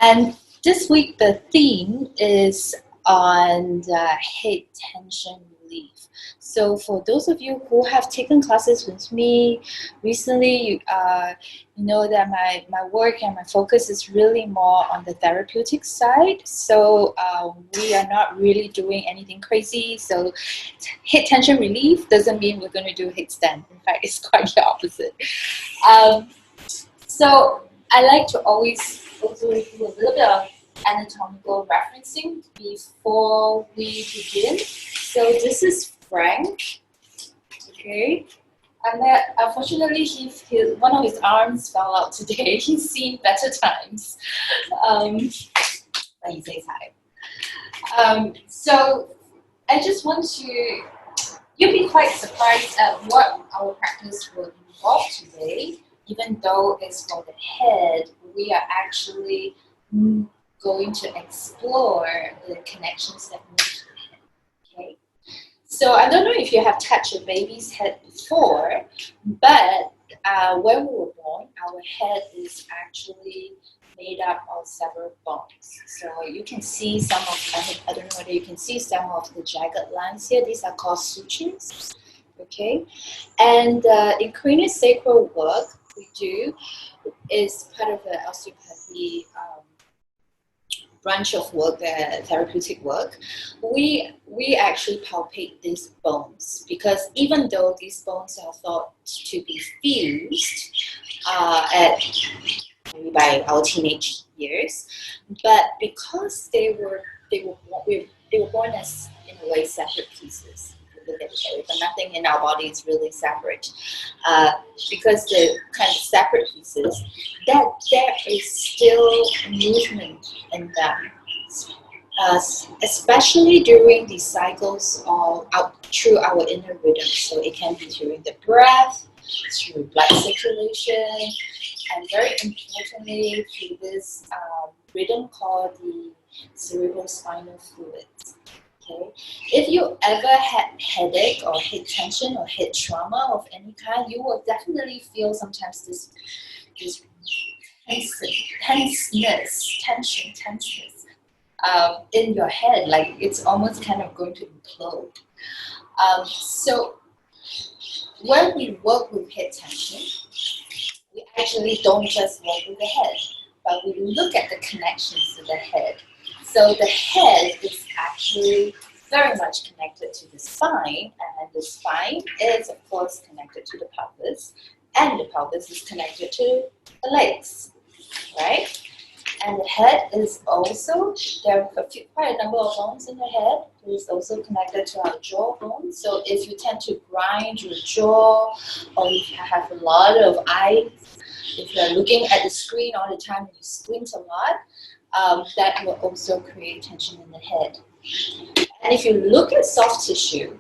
And this week, the theme is on the head tension relief. So for those of you who have taken classes with me recently, you know that my work and my focus is really more on the therapeutic side. So we are not really doing anything crazy. So head tension relief doesn't mean we're going to do headstand. In fact, it's quite the opposite. So I like to always also do a little bit of anatomical referencing before we begin. So this is Frank, okay? And unfortunately, one of his arms fell out today. He's seen better times, but he says hi. So I just want to, you'll be quite surprised at what our practice will involve today. Even though it's for the head, we are actually going to explore the connections that move to the head. Okay. So I don't know if you have touched a baby's head before, but when we were born, our head is actually made up of several bones. So you can see some of, I don't know whether you can see some of the jagged lines here. These are called sutures. Okay. And in craniosacral work, we do is part of the osteopathy branch of work, the therapeutic work. We actually palpate these bones because even though these bones are thought to be fused by our teenage years, but because they were born as in a way separate pieces. But nothing in our body is really separate. Because they're kind of separate pieces, that there is still movement in them, especially during the cycles through our inner rhythm. So it can be during the breath, through blood circulation, and very importantly through this rhythm called the cerebrospinal fluid. Okay. If you ever had headache or head tension or head trauma of any kind, you will definitely feel sometimes this tenseness in your head, like it's almost kind of going to implode. So when we work with head tension, we actually don't just work with the head, but we look at the connections to the head. So the head is actually very much connected to the spine, and the spine is of course connected to the pelvis, and the pelvis is connected to the legs, right? And the head is also, there are quite a number of bones in the head. It is also connected to our jawbone. So if you tend to grind your jaw, or if you have a lot of eyes, if you're looking at the screen all the time and you squint a lot, that will also create tension in the head. And if you look at soft tissue,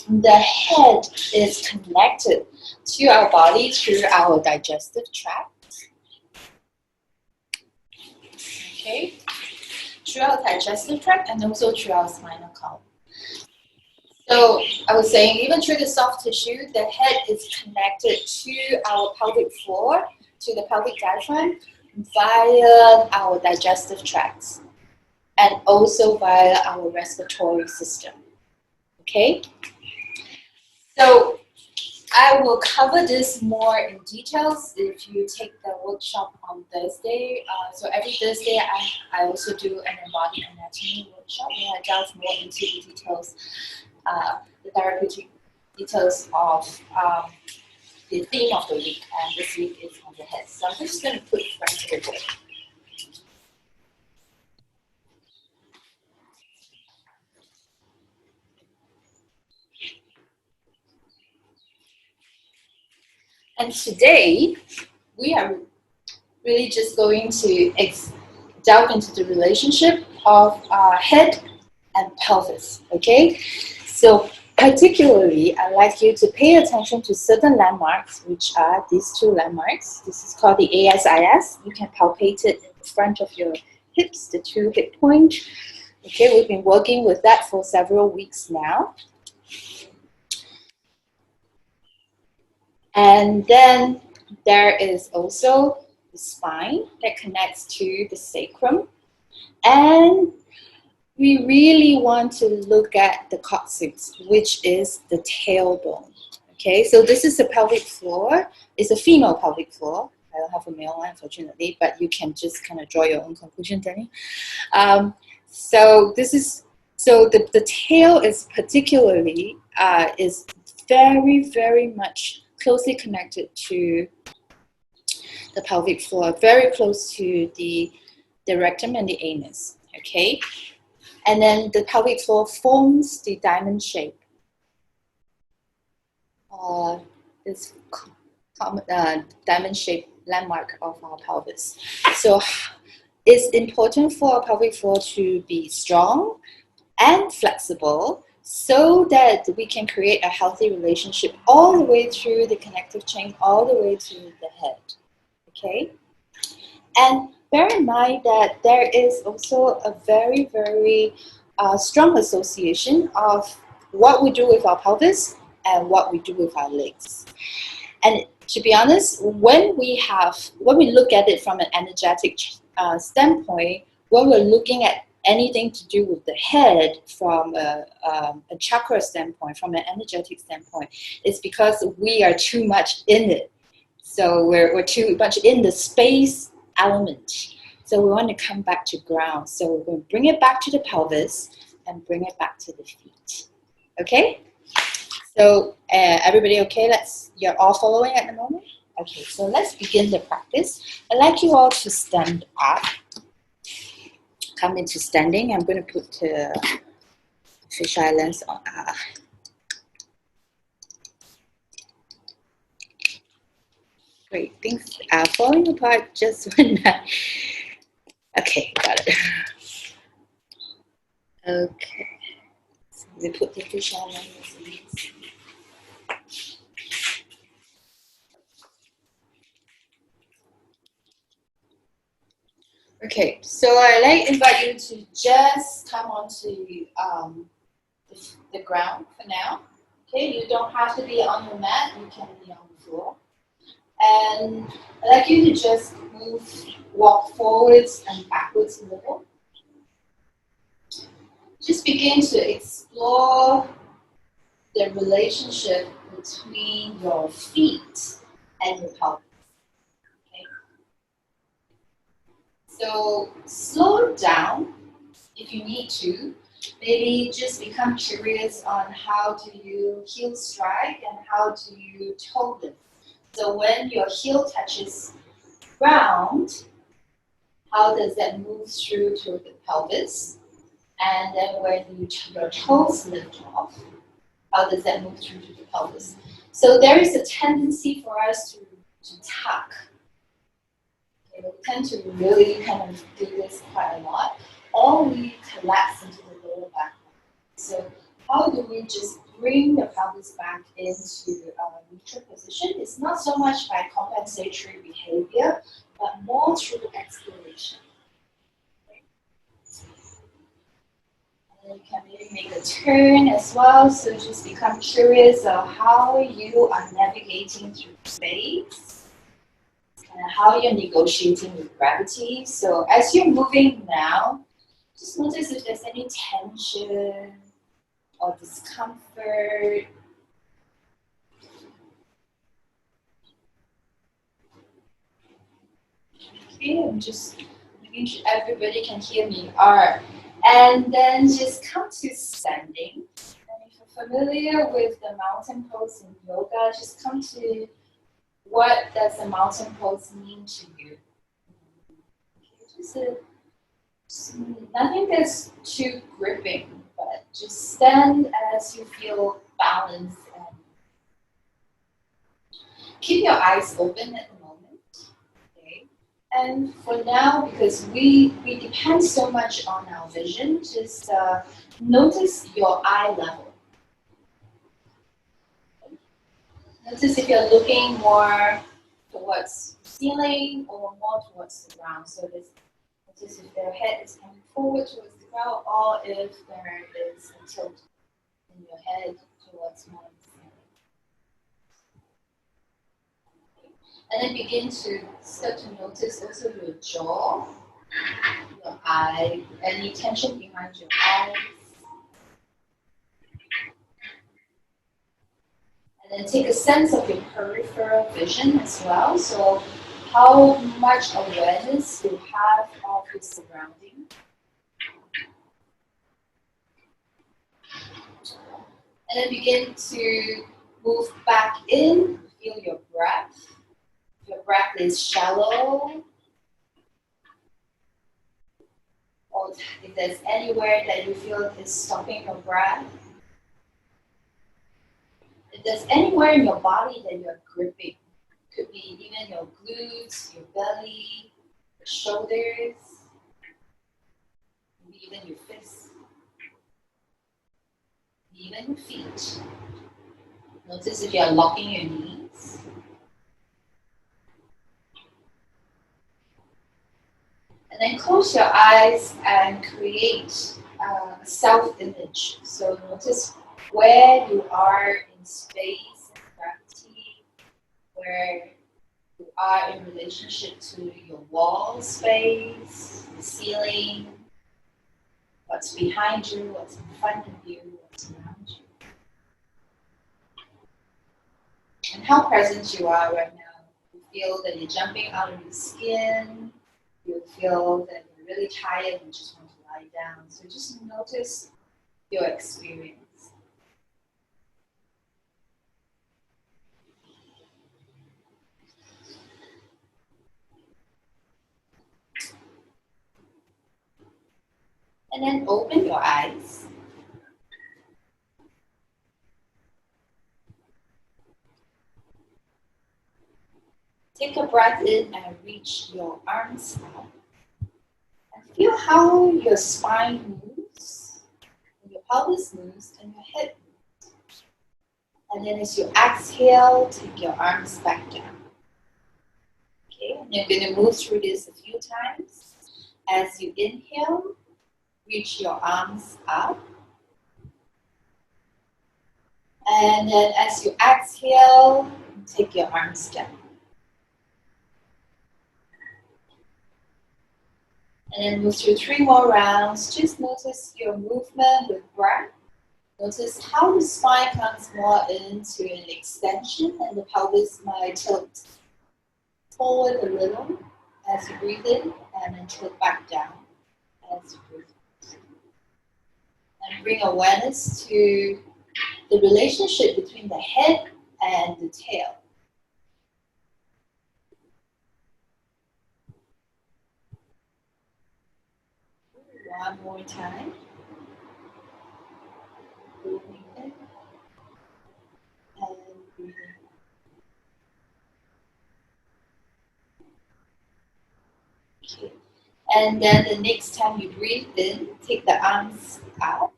the head is connected to our body through our digestive tract. Okay, through our digestive tract and also through our spinal column. So I was saying, even through the soft tissue, the head is connected to our pelvic floor, to the pelvic diaphragm, via our digestive tracts, and also via our respiratory system. Okay? So I will cover this more in details if you take the workshop on Thursday. So every Thursday I also do an embodied anatomy workshop where I delve more into the details, the therapeutic details of the theme of the week, and this week is on the head. So I'm just going to put Frank over there. And today, we are really just going to delve into the relationship of head and pelvis, okay? So particularly, I'd like you to pay attention to certain landmarks, which are these two landmarks. This is called the ASIS. You can palpate it in the front of your hips, the two hip points. Okay, we've been working with that for several weeks now. And then there is also the spine that connects to the sacrum. And we really want to look at the coccyx, which is the tailbone. Okay, so this is the pelvic floor. It's a female pelvic floor. I don't have a male one, unfortunately, but you can just kind of draw your own conclusion, Danny. So the tail is particularly is very, very much closely connected to the pelvic floor, very close to the rectum and the anus. Okay, and then the pelvic floor forms the diamond shape. This diamond-shaped landmark of our pelvis. So it's important for our pelvic floor to be strong and flexible so that we can create a healthy relationship all the way through the connective chain, all the way to the head. Okay? And bear in mind that there is also a very, very strong association of what we do with our pelvis and what we do with our legs. And to be honest, when we look at it from an energetic standpoint, when we're looking at anything to do with the head from a chakra standpoint, from an energetic standpoint, it's because we are too much in it. So we're too much in the space element. So we want to come back to ground. So we're going to bring it back to the pelvis and bring it back to the feet. Okay? So everybody okay? You're all following at the moment? Okay, so let's begin the practice. I'd like you all to stand up. Come into standing. I'm going to put the fisheye lens on. Great, things are falling apart just when I... Okay, got it. Okay, so we put the fisheye lens on. Okay, so I'd invite you to just come onto the ground for now. Okay, you don't have to be on the mat, you can be on the floor. And I'd like you to just walk forwards and backwards a little. Just begin to explore the relationship between your feet and your pelvis. So slow down if you need to. Maybe just become curious on how do you heel strike and how do you toe lift. So when your heel touches ground, how does that move through to the pelvis? And then when your toes lift off, how does that move through to the pelvis? So there is a tendency for us to tuck. We tend to really kind of do this quite a lot, or we collapse into the lower back. So how do we just bring the pelvis back into a neutral position? It's not so much by compensatory behavior, but more through exploration. And you can maybe make a turn as well, so just become curious of how you are navigating through space. And how you're negotiating with gravity. So as you're moving now, just notice if there's any tension or discomfort. Okay, I'm just making sure everybody can hear me. Alright, and then just come to standing. And if you're familiar with the mountain pose in yoga, just come to what does a mountain pose mean to you? Just nothing that's too gripping, but just stand as you feel balanced and keep your eyes open at the moment. Okay? And for now, because we depend so much on our vision, just notice your eye level. Notice if you're looking more towards the ceiling or more towards the ground. So notice if their head is coming forward towards the ground or if there is a tilt in your head towards more the ceiling. And then begin to start to notice also your jaw, your eye, any tension behind your eyes. And then take a sense of your peripheral vision as well. So how much awareness you have of your surroundings. And then begin to move back in, feel your breath. If your breath is shallow, or if there's anywhere that you feel is stopping your breath, if there's anywhere in your body that you're gripping, could be even your glutes, your belly, your shoulders, maybe even your fists, even your feet. Notice if you're locking your knees. And then close your eyes and create a self-image. So notice where you are in space and gravity, where you are in relationship to your wall space, the ceiling, what's behind you, what's in front of you, what's around you. And how present you are right now. You feel that you're jumping out of your skin. You feel that you're really tired and just want to lie down. So just notice your experience. And then open your eyes. Take a breath in and reach your arms out. And feel how your spine moves, your pelvis moves, and your head moves. And then as you exhale, take your arms back down. Okay, and you're going to move through this a few times. As you inhale, reach your arms up. And then as you exhale, take your arms down. And then move through 3 more rounds. Just notice your movement with breath. Notice how the spine comes more into an extension and the pelvis might tilt forward a little as you breathe in and then tilt back down as you breathe out. And bring awareness to the relationship between the head and the tail. One more time. Breathing in and breathing out. Okay. And then the next time you breathe in, take the arms out.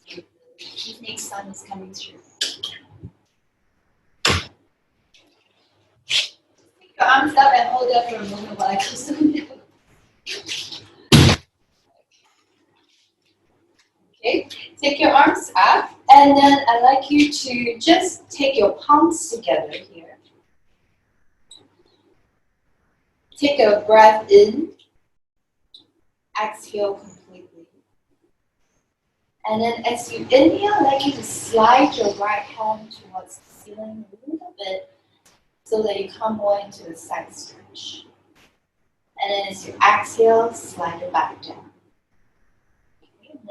The evening sun is coming through. Take your arms up and hold up for a moment while I close the window. Okay, take your arms up, and then I'd like you to just take your palms together here. Take a breath in, exhale completely. And then as you inhale, I'd like you to slide your right hand towards the ceiling a little bit so that you come more into a side stretch. And then as you exhale, slide it back down.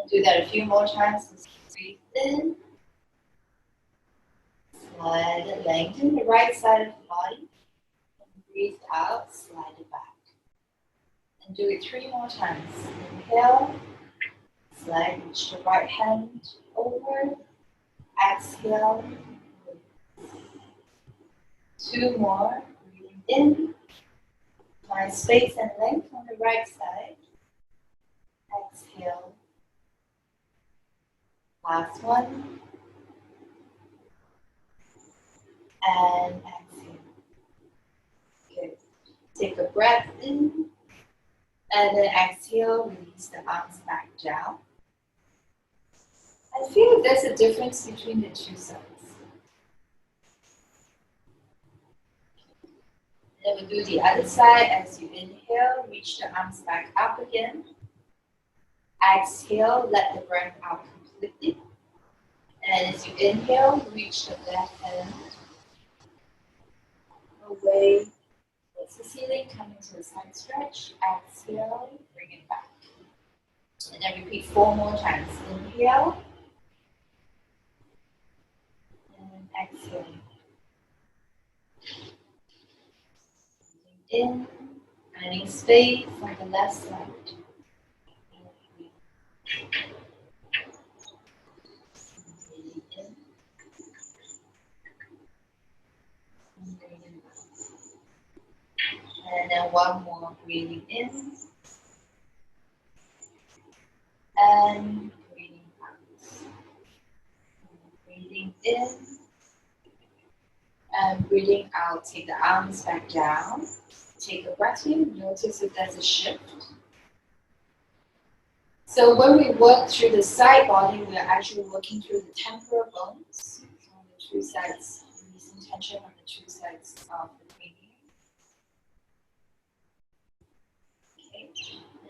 Do that a few more times. Breathe in, slide it, lengthen the right side of the body, and breathe out, slide it back. And do it 3 more times. Inhale, slide the right hand over, exhale, 2 more, breathing in, find space and length on the right side, exhale. Last one. And exhale. Good. Take a breath in. And then exhale, release the arms back down. And feel if there's a difference between the two sides. we'll do the other side. As you inhale, reach the arms back up again. Exhale, let the breath out completely. And as you inhale, reach the left hand away towards the ceiling, coming to a side stretch. Exhale, bring it back. And then repeat 4 more times. Inhale. And exhale. In, finding space on the left side. Breathing in. And breathing out. And then one more. Breathing in. And breathing out. Breathing in. And breathing out. Take the arms back down. Take a breath in. Notice if there's a shift. So when we work through the side body, we are actually working through the temporal bones. So on the 2 sides, releasing tension on the 2 sides of the cranium. Okay.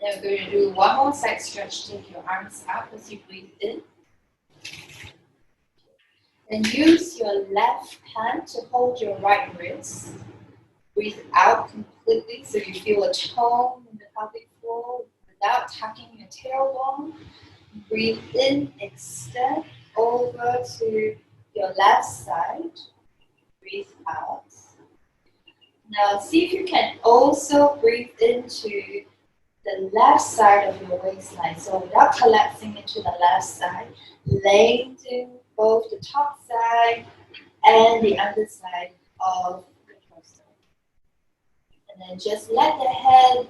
And then we're going to do one more side stretch. Take your arms up as you breathe in. Then use your left hand to hold your right wrist. Breathe out completely so you feel a tone in the pelvic floor without tucking your tailbone. Breathe in, extend over to your left side. Breathe out. Now see if you can also breathe into the left side of your waistline. So without collapsing into the left side, lengthen both the top side and the underside of the torso. And then just let the head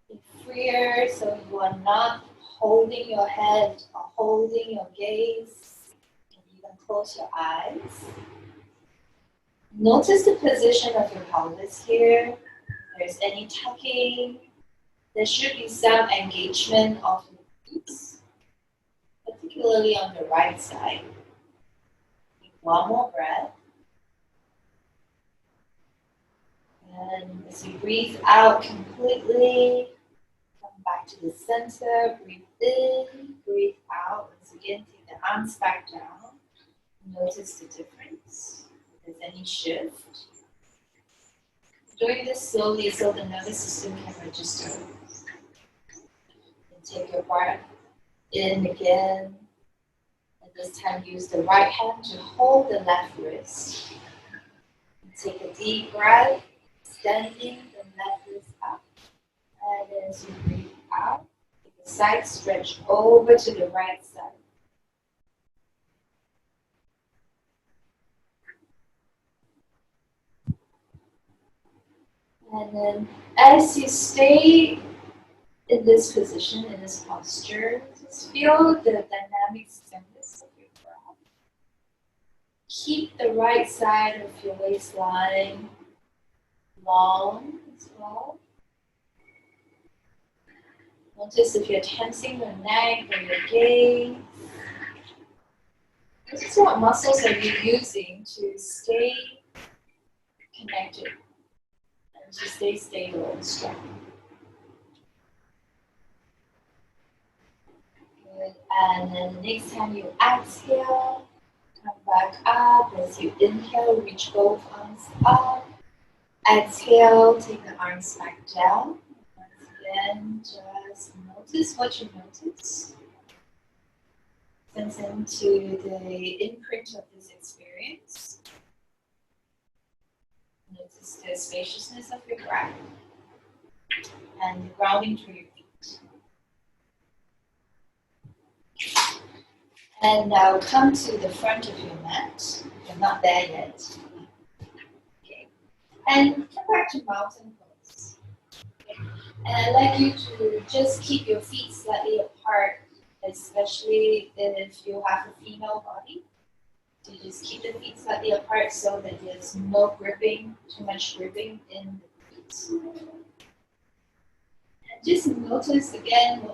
be freer so you are not holding your head or holding your gaze. And you can close your eyes. Notice the position of your pelvis here. If there's any tucking, there should be some engagement of the glutes, particularly on the right side. Take one more breath. And as you breathe out completely, come back to the center. Breathe in, breathe out. Once again, take the arms back down. Notice the difference. If there's any shift. Doing this slowly so the nervous system can register. And take your breath in again. And this time use the right hand to hold the left wrist. And take a deep breath, extending the left wrist up. And then as you breathe out, take a side stretch over to the right side. And then as you stay in this position, in this posture, just feel the dynamic stillness of your breath. Keep the right side of your waistline long as well. Notice if you're tensing your neck or your gaze. Notice what muscles are you using to stay connected and to stay stable and strong. Good. And then the next time you exhale, come back up. As you inhale, reach both arms up. Exhale, take the arms back down. Once again, just notice what you notice. Sense into the imprint of this experience. Notice the spaciousness of your breath and the grounding through your feet. And now come to the front of your mat. You're not there yet. Okay. And come back to mountain pose. Okay. And I'd like you to just keep your feet slightly apart, especially if you have a female body. So you just keep the feet slightly apart so that there's no gripping, too much gripping in the feet. And just notice again,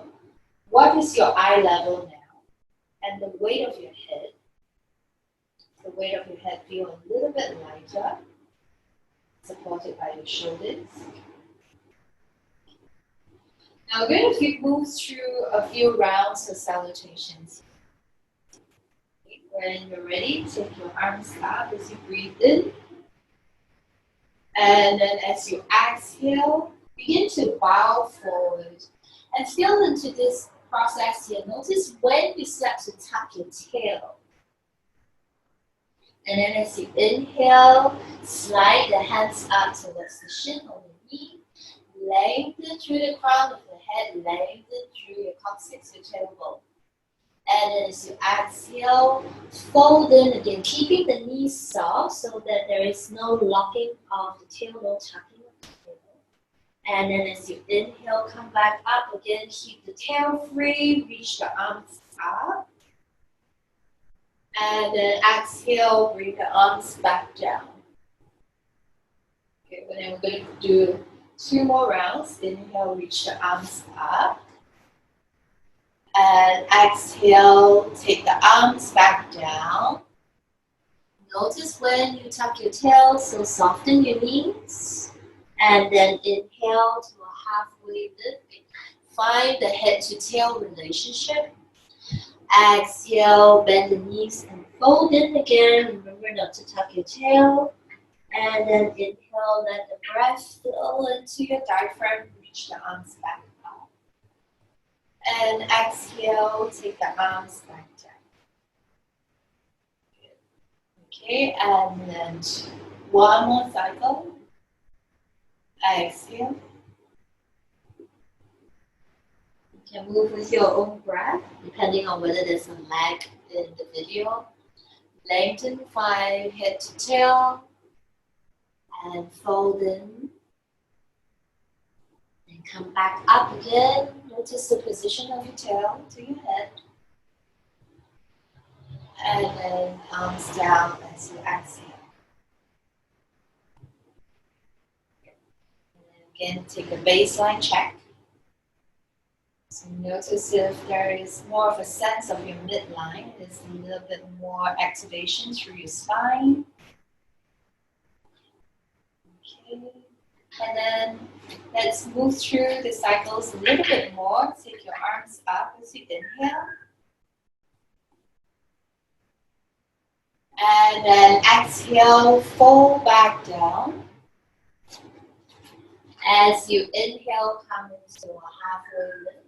what is your eye level now? And the weight of your head. The weight of your head feel a little bit lighter. supported by your shoulders. Now we're going to move through a few rounds of salutations. When you're ready, take your arms up as you breathe in. And then as you exhale, begin to bow forward. And feel into this process here. Notice when you start to tuck your tail. And then as you inhale, slide the hands up towards the shin or the knee. Lengthen through the crown of the head, lengthen through your coccyx, your tailbone. And then as you exhale, fold in again, keeping the knees soft so that there is no locking of the tail, no tucking of the tail. And then as you inhale, come back up again, keep the tail free, reach the arms up. And then exhale, bring the arms back down. Okay, and then we're going to do 2 more rounds. Inhale, reach the arms up. And exhale, take the arms back down. Notice when you tuck your tail, so soften your knees. And then inhale to a halfway lift. Find the head to tail relationship. Exhale, bend the knees and fold in again. Remember not to tuck your tail. And then inhale, let the breath flow into your diaphragm. Reach the arms back up. And exhale, take the arms back down. Okay, and then 1 more cycle. Exhale. You can move with your own breath, depending on whether there's a lag in the video. Lengthen 5, head to tail. And fold in. And come back up again. Notice the position of your tail to your head. And then arms down as you exhale. And then again, take a baseline check. So notice if there is more of a sense of your midline, there's a little bit more activation through your spine. Okay. And then let's move through the cycles a little bit more. Take your arms up as you inhale. And then exhale, fold back down. As you inhale, come into a halfway lift.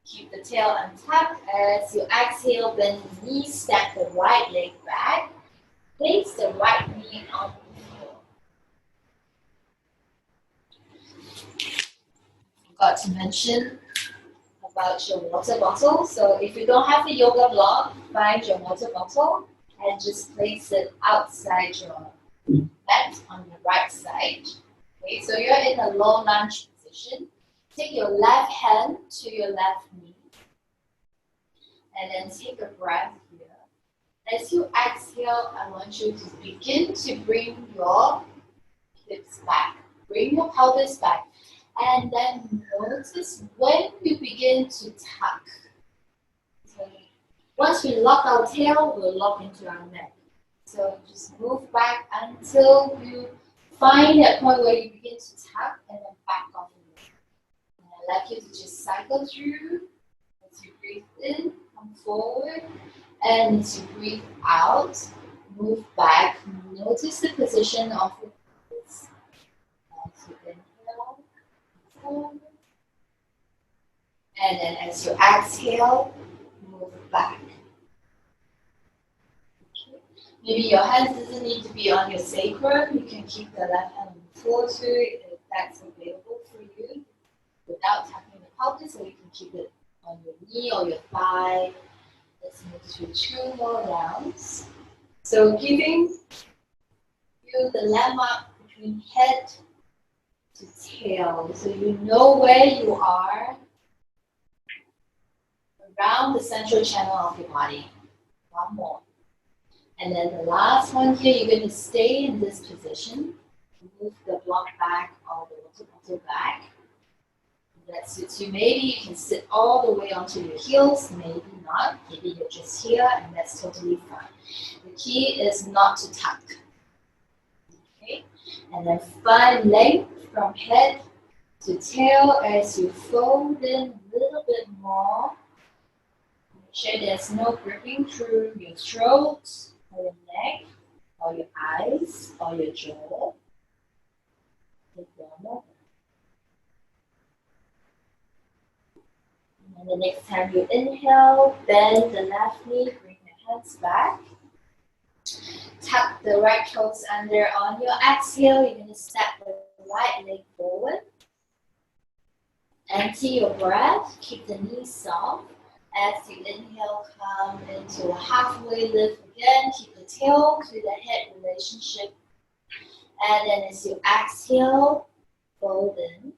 Keep the tail untucked. As you exhale, bend the knees, step the right leg back. Place the right knee on the floor. Forgot to mention about your water bottle. So if you don't have a yoga block, find your water bottle and just place it outside your mat on the right side. Okay, so you're in a low lunge position. Take your left hand to your left knee. And then take a breath here. As you exhale, I want you to begin to bring your hips back. Bring your pelvis back. And then notice when you begin to tuck. So once we lock our tail, we'll lock into our neck. So just move back until you find that point where you begin to tuck and then back off. And I'd like you to just cycle through as you breathe in, come forward, and as you breathe out, move back. Notice the position of your pelvis. As you inhale, forward. And then as you exhale, move back. Okay. Maybe your hands doesn't need to be on your sacrum. You can keep the left hand on the floor too if that's available for you without tapping the pelvis, or you can keep it on your knee or your thigh. Let's move through 2 more rounds. So giving you the landmark between head to tail, so you know where you are around the central channel of your body. 1 more. And then the last one here, you're going to stay in this position. Move the block back or the water bottle back. That suits you. Maybe you can sit all the way onto your heels, maybe not. Maybe you're just here, and that's totally fine. The key is not to tuck. Okay, and then find length from head to tail as you fold in a little bit more. Make sure there's no gripping through your throat or your neck or your eyes or your jaw. Take one more. And the next time you inhale, bend the left knee, bring your hands back. Tuck the right toes under. On your exhale, you're going to step the right leg forward. Empty your breath. Keep the knees soft. As you inhale, come into a halfway lift again. Keep the tail to the head relationship. And then as you exhale, fold in.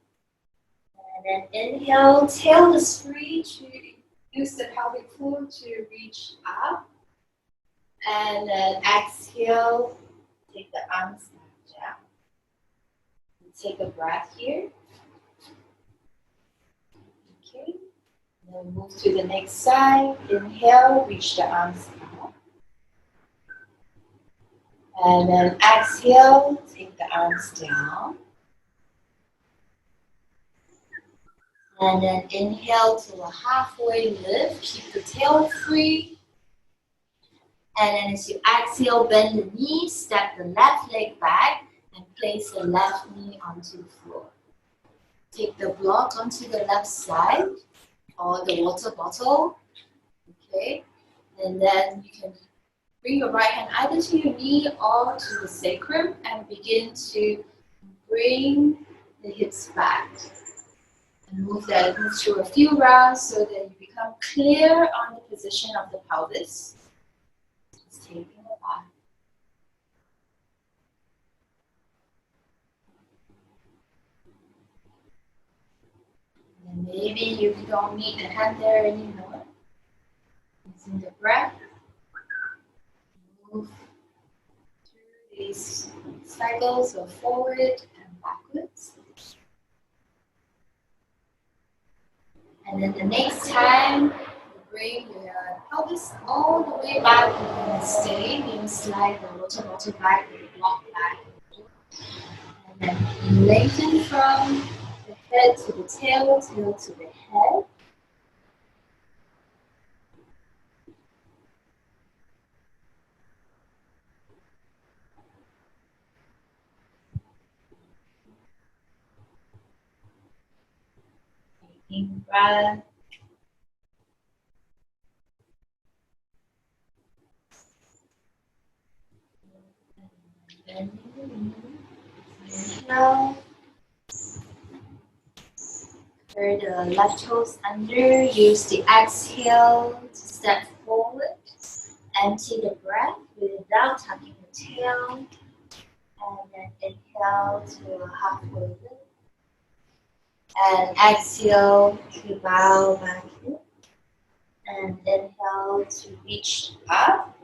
And then inhale, tail is free to use the pelvic floor to reach up. And then exhale, take the arms back down. Take a breath here. Okay. Then move to the next side. Inhale, reach the arms up. And then exhale, take the arms down. And then inhale to a halfway lift. Keep the tail free. And then as you exhale, bend the knees, step the left leg back, and place the left knee onto the floor. Take the block onto the left side, or the water bottle. Okay. And then you can bring your right hand either to your knee or to the sacrum and begin to bring the hips back. And move through a few rounds so that you become clear on the position of the pelvis. Just taking it back. And maybe you don't need the hand there anymore. Using the breath. Move through these cycles of forward and backwards. And then the next time, you bring your pelvis all the way back. You're going to stay. You slide the water bottle back, the block back. And then lengthen from the head to the tail to the head. Taking breath. Bending the knee. Inhale. Curl the left toes under. Use the exhale to step forward. Empty the breath without tucking the tail. And then inhale to a halfway lift. And exhale to bow back in. And inhale to reach up.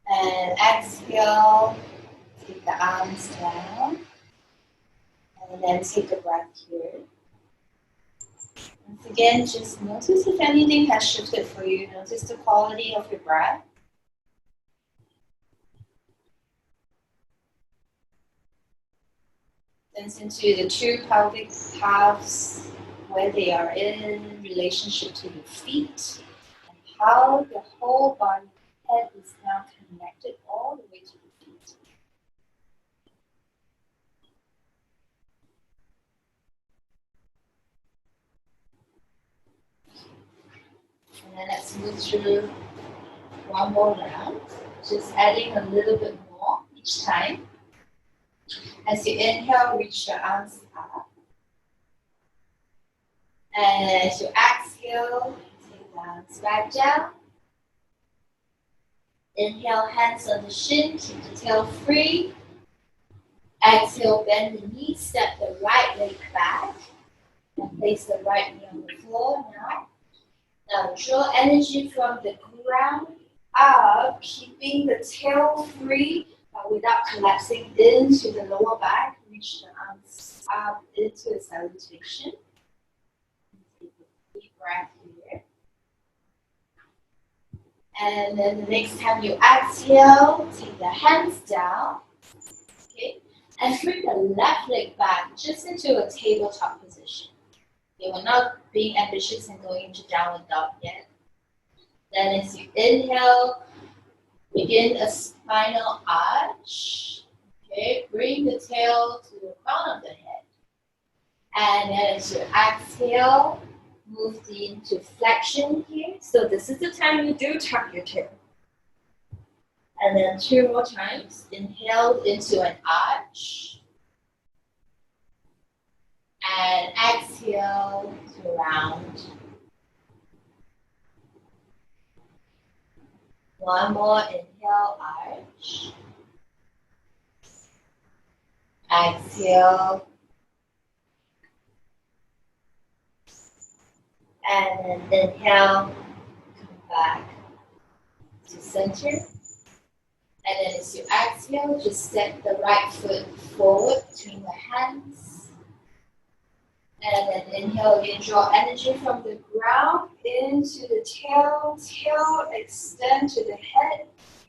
And exhale, take the arms down. And then take a breath here. Once again, just notice if anything has shifted for you. Notice the quality of your breath. Sense into the two pelvic halves, where they are in relationship to your feet, and how the whole body head is now connected all the way to the feet. And then let's move through one more round, just adding a little bit more each time. As you inhale, reach your arms up. And as you exhale, take the arms back down. Inhale, hands on the shin, keep the tail free. Exhale, bend the knees, step the right leg back. And place the right knee on the floor now. Now draw energy from the ground up, keeping the tail free, but without collapsing into the lower back. Reach the arms up into a salutation. Take a deep breath here. And then the next time you exhale, take the hands down. Okay? And bring the left leg back just into a tabletop position. Okay, we're not being ambitious and going into downward dog yet. Then as you inhale, begin a spinal arch. Okay, bring the tail to the crown of the head. And then as you exhale, move into flexion here. So this is the time you do tuck your tail. And then 2 more times. Inhale into an arch. And exhale to round. One more, inhale, arch. Exhale. And then inhale, come back to center. And then as you exhale, just step the right foot forward between the hands. And then inhale, again, draw energy from the ground into the tail. Tail extend to the head,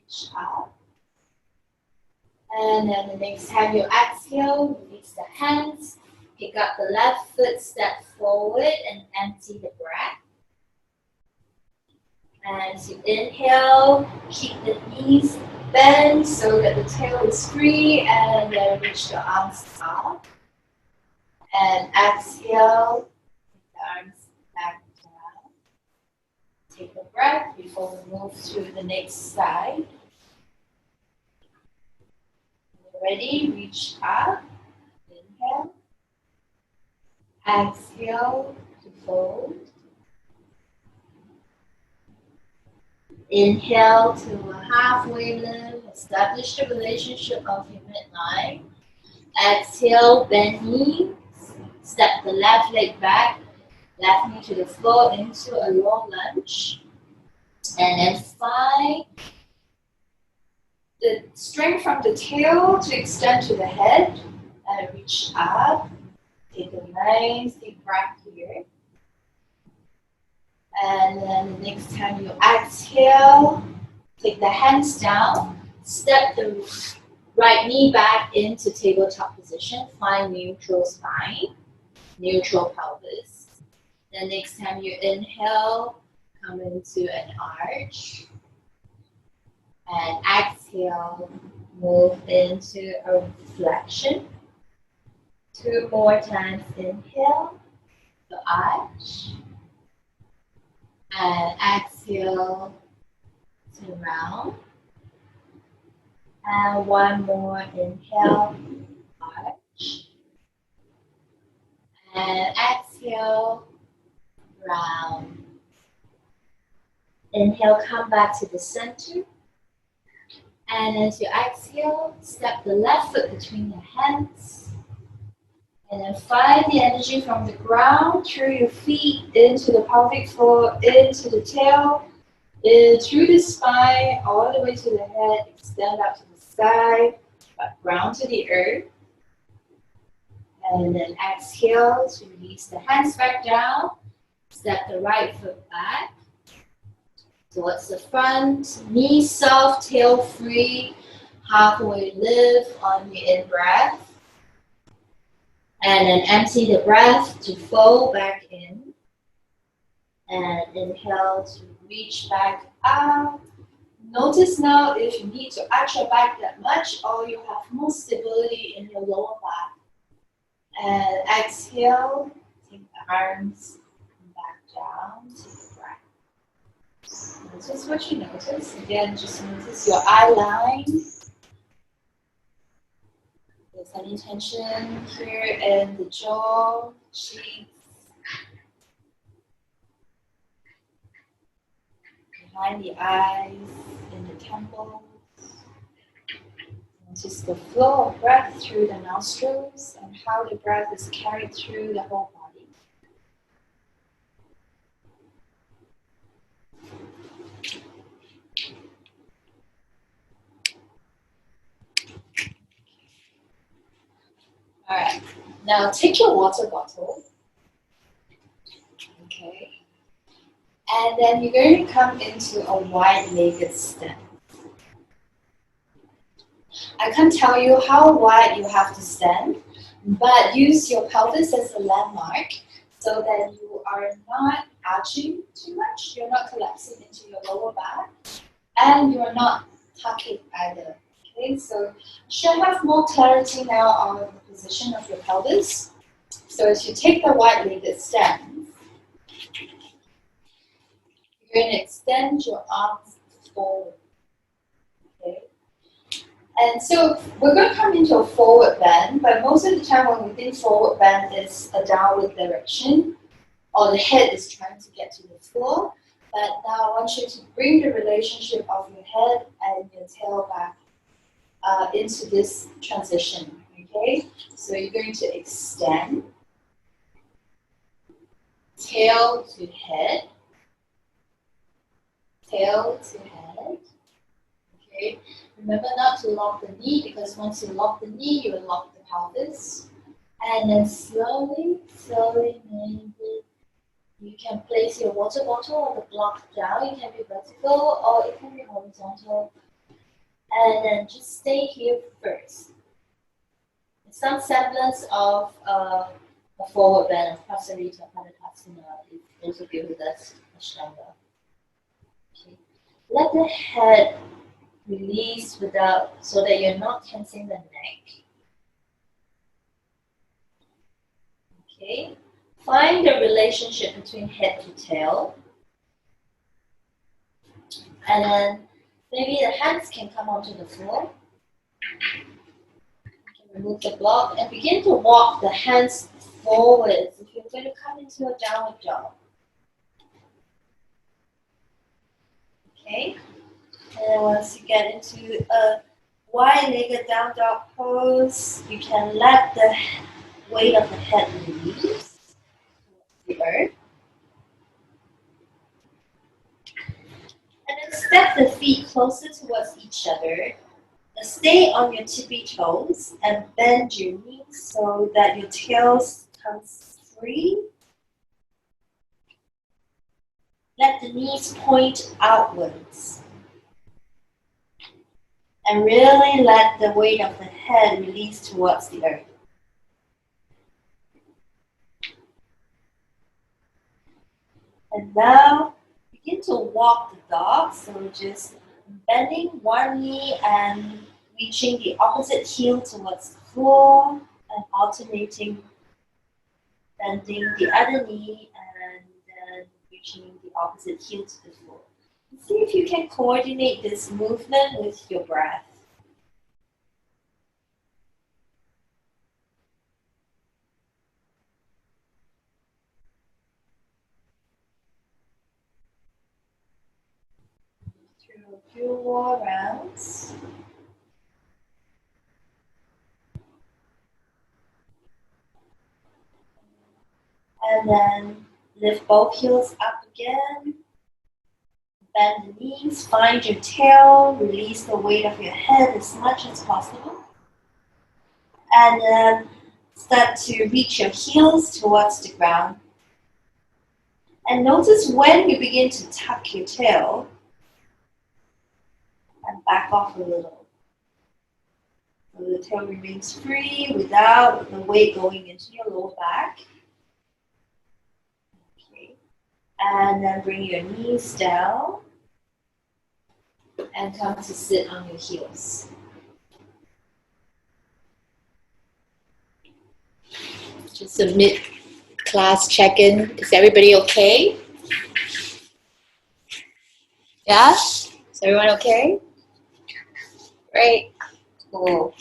reach up. And then the next time you exhale, release the hands. Pick up the left foot, step forward, and empty the breath. And as you inhale, keep the knees bent so that the tail is free, and then reach the arms up. And exhale, take the arms back down. Take a breath before we move to the next side. Ready? Reach up. Inhale. Exhale to fold. Inhale to a halfway lift. Establish the relationship of your midline. Exhale, bend knees. Step the left leg back. Left knee to the floor into a low lunge. And then find the strength from the tail to extend to the head. And reach up. Take a nice deep breath here. And then the next time you exhale, take the hands down. Step the right knee back into tabletop position. Find neutral spine, neutral pelvis. Then next time you inhale, come into an arch. And exhale, move into a flexion. 2 more times. Inhale, the arch. And exhale to round. And 1 more. Inhale, arch. And exhale, round. Inhale, come back to the center. And as you exhale, step the left foot between your hands. And then find the energy from the ground through your feet into the pelvic floor, into the tail, through the spine, all the way to the head, extend out to the side, ground to the earth. And then exhale to release the hands back down. Step the right foot back towards the front, knee soft, tail free, halfway lift on the in-breath. And then empty the breath to fold back in. And inhale to reach back up. Notice now if you need to arch your back that much or you have more stability in your lower back. And exhale, take the arms back down, take a breath. Notice what you notice. Again, just notice your eye line. There's any tension here in the jaw, cheeks, behind the eyes, in the temples. Notice the flow of breath through the nostrils and how the breath is carried through the whole body. All right, now take your water bottle, okay, And then you're going to come into a wide-legged stand. I can't tell you how wide you have to stand, but use your pelvis as a landmark so that you are not arching too much, you're not collapsing into your lower back, and you're not tucking either. Okay, so you should have more clarity now on the position of your pelvis. So as you take the wide-legged stand, you're going to extend your arms forward. Okay. And so we're going to come into a forward bend, but most of the time when we think forward bend is a downward direction, or the head is trying to get to the floor. But now I want you to bring the relationship of your head and your tail back into this transition. Okay, so you're going to extend, tail to head, tail to head. Okay, remember not to lock the knee, because once you lock the knee, you will lock the pelvis. And then slowly, maybe you can place your water bottle or the block down. It can be vertical or it can be horizontal. And then just stay here first. Some semblance of a forward bend of Prasarita Padasana if those of you who does Ashtanga. Okay. Let the head release so that you're not tensing the neck. Okay. Find the relationship between head to tail. And then maybe the hands can come onto the floor. Remove the block and begin to walk the hands forwards if you're going to come into a downward dog. Okay, and then once you get into a wide-legged down dog pose, you can let the weight of the head release the earth. And then step the feet closer towards each other. Stay on your tippy toes and bend your knees so that your tails comes free. Let the knees point outwards. And really let the weight of the head release towards the earth. And now begin to walk the dog. So just bending one knee and reaching the opposite heel towards the floor and alternating bending the other knee and then reaching the opposite heel to the floor. See if you can coordinate this movement with your breath. Through a few more rounds. And then lift both heels up again. Bend the knees, find your tail, release the weight of your head as much as possible. And then start to reach your heels towards the ground. And notice when you begin to tuck your tail and back off a little. So the tail remains free without the weight going into your lower back. Okay. And then bring your knees down and come to sit on your heels. Just a mid-class check-in. Is everybody okay? Yeah? Is everyone okay? Great. Cool.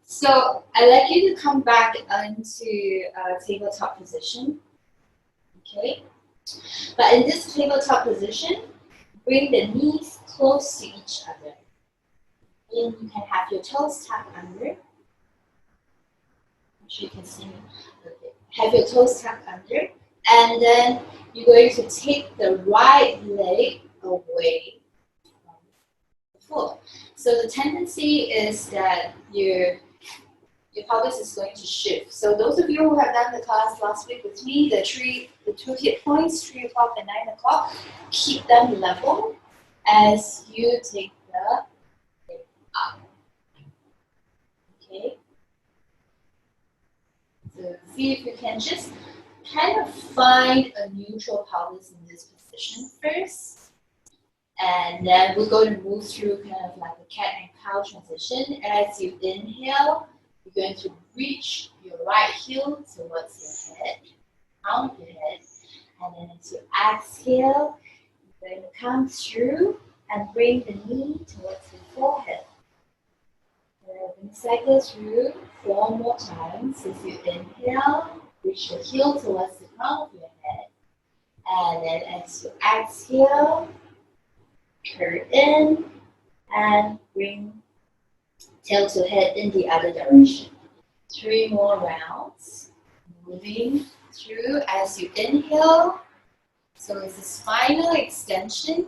So I'd like you to come back into tabletop position. Okay? But in this tabletop position, bring the knees close to each other. And you can have your toes tucked under. Which you can see. Have your toes tucked under. And then you're going to take the right leg away from the before. So the tendency is that your pelvis is going to shift. So those of you who have done the class last week with me, the two hit points, 3 o'clock and 9 o'clock, keep them level as you take the hip up. Okay? So see if you can just kind of find a neutral pelvis in this position first. And then we're going to move through kind of like a cat and cow transition. As you inhale, you're going to reach your right heel towards your head, crown of your head. And then as you exhale, you're going to come through and bring the knee towards the forehead. And then we're going to cycle through 4 more times. As you inhale, reach the heel towards the crown of your head. And then as you exhale, curve in and bring tail to head in the other direction. 3 more rounds. Moving through as you inhale. So it's a spinal extension.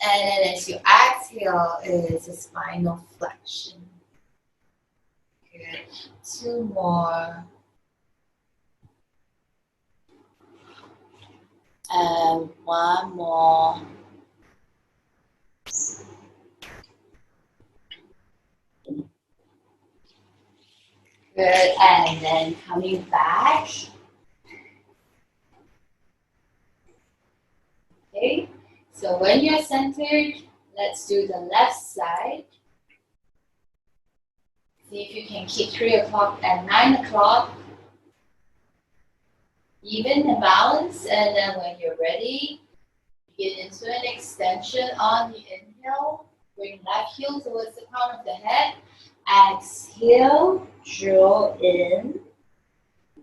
And then as you exhale, it's a spinal flexion. Good. 2 more. And 1 more. Good, and then coming back. Okay, so when you're centered, let's do the left side. See if you can keep 3 o'clock and 9 o'clock even and balanced. And then when you're ready, get into an extension on the inhale. Bring left heel towards the crown of the head. Exhale, draw in.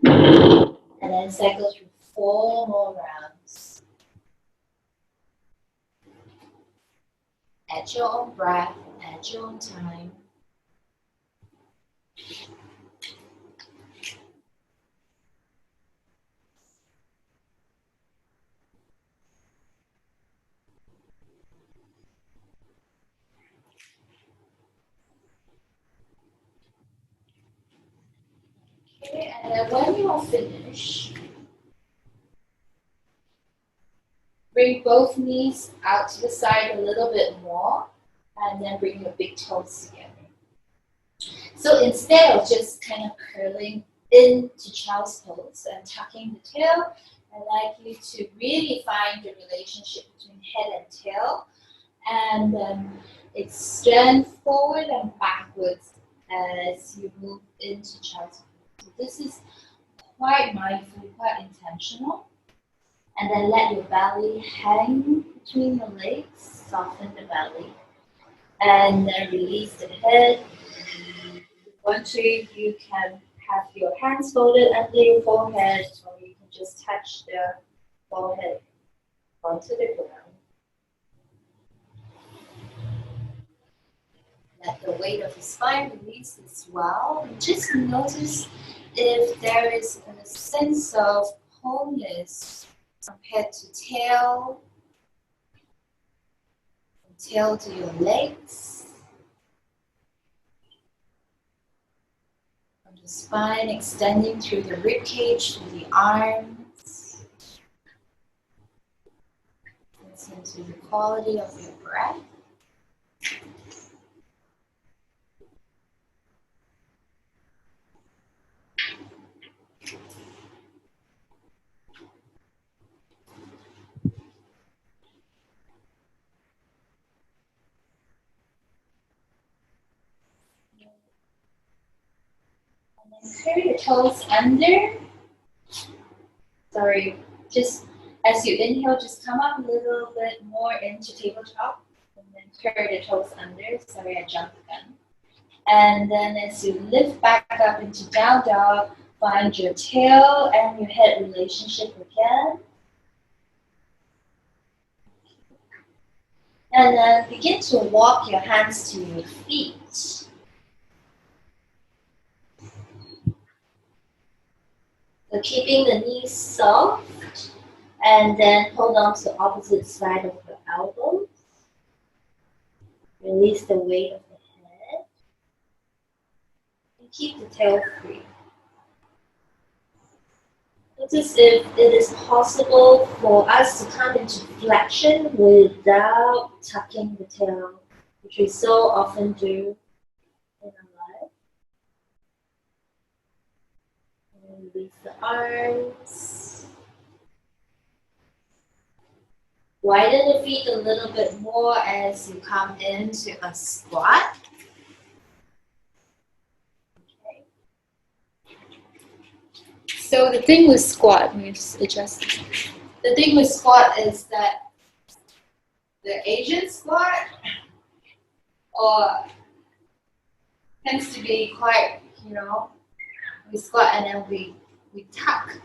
And then cycle through 4 more rounds. At your own breath, at your own time. Okay, and then when you are finished, bring both knees out to the side a little bit more, and then bring your big toes together. So instead of just kind of curling into child's pose and tucking the tail, I'd like you to really find the relationship between head and tail, and then extend forward and backwards as you move into child's pose. So this is quite mindful, quite intentional. And then let your belly hang between your legs, soften the belly. And then release the head. If you want to, you can have your hands folded under your forehead, or you can just touch the forehead onto the ground. Let the weight of the spine release as well. And just notice if there is a sense of wholeness from head to tail, from tail to your legs, from the spine extending through the rib cage to the arms. Listen to the quality of your breath. Curl your toes under. Sorry, just as you inhale, just come up a little bit more into tabletop. And then curl your toes under. Sorry, I jumped again. And then as you lift back up into down dog, find your tail and your head relationship again. And then begin to walk your hands to your feet. So keeping the knees soft, and then hold on to the opposite side of the elbow. Release the weight of the head. And keep the tail free. Notice if it is possible for us to come into flexion without tucking the tail, which we so often do in our life. And release the arms. Widen the feet a little bit more as you come into a squat. Okay. So the thing with squat, let me just adjust this. The thing with squat is that the Asian squat tends to be quite, we squat and then we tuck.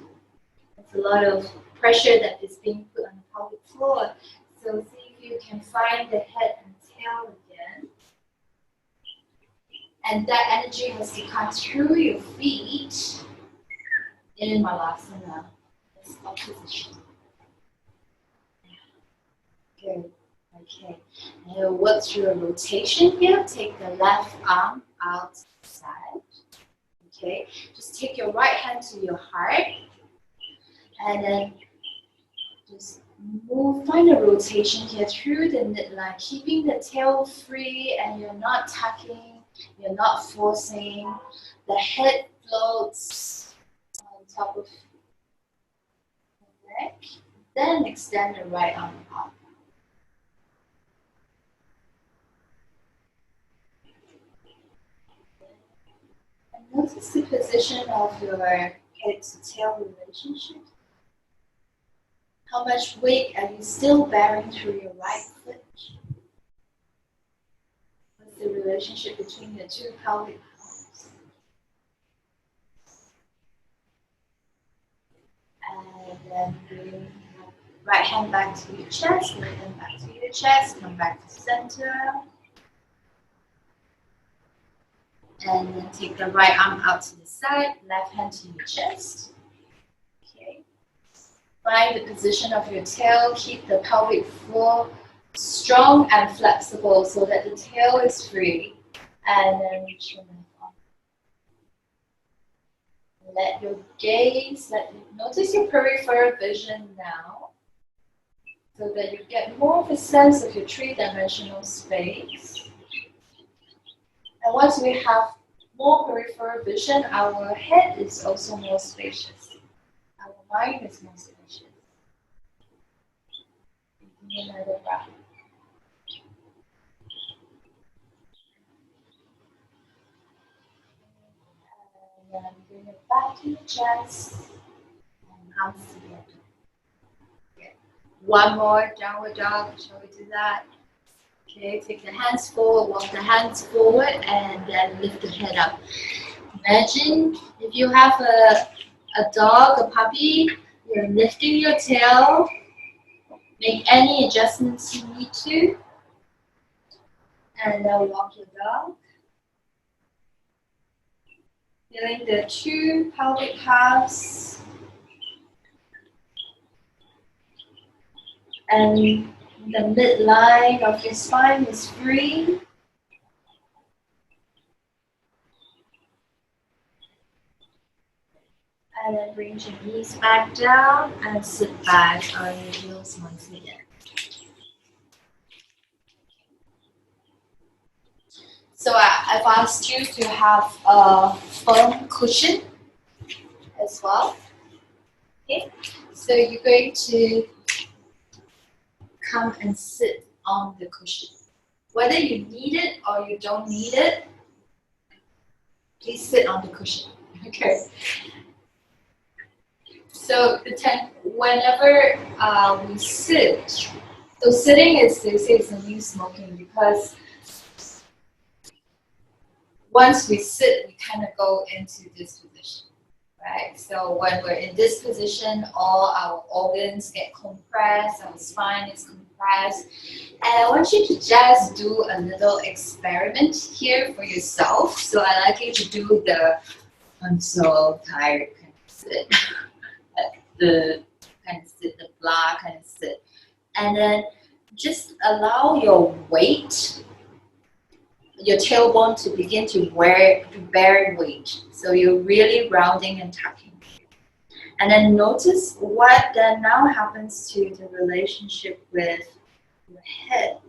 There's a lot of pressure that is being put on the pelvic floor. So see if you can find the head and tail again. And that energy has to come through your feet in Malasana, squat position. Good. Okay. And we'll work through a rotation here. Take the left arm outside. Okay. Just take your right hand to your heart. And then just find a rotation here through the midline, keeping the tail free, and you're not tucking, you're not forcing. The head floats on top of the neck. Then extend the right arm up. And notice the position of your head to tail relationship. How much weight are you still bearing through your right foot? What's the relationship between the two pelvic bones? And then bring your right hand back to your chest, left hand back to your chest, come back to center. And then take the right arm out to the side, left hand to your chest. Okay. Find the position of your tail, keep the pelvic floor strong and flexible so that the tail is free. And then reach your left arm. Let your gaze, notice your peripheral vision now, so that you get more of a sense of your three-dimensional space. And once we have more peripheral vision, our head is also more spacious. Our mind is more spacious. Another breath. And then bring it back to your chest and arms together. Okay. One more downward dog. Shall we do that? Okay, take the hands forward, walk the hands forward, and then lift the head up. Imagine if you have a dog, a puppy, you're lifting your tail. Make any adjustments you need to. And then walk your dog. Feeling the two pelvic halves. And the midline of your spine is free. And then bring your knees back down and sit back on your heels once again. So I've asked you to have a firm cushion as well. Okay, so you're going to come and sit on the cushion. Whether you need it or you don't need it, please sit on the cushion. Okay. So whenever we sit, so sitting is, they say, it's a new smoking, because once we sit, we kind of go into this position, right? So when we're in this position, all our organs get compressed, our spine is compressed. And I want you to just do a little experiment here for yourself. So I like you to do the "I'm so tired" kind of sit, the kind of sit, the blah kind of sit, and then just allow your weight your tailbone to begin to bear weight. So you're really rounding and tucking. And then notice what then now happens to the relationship with your head.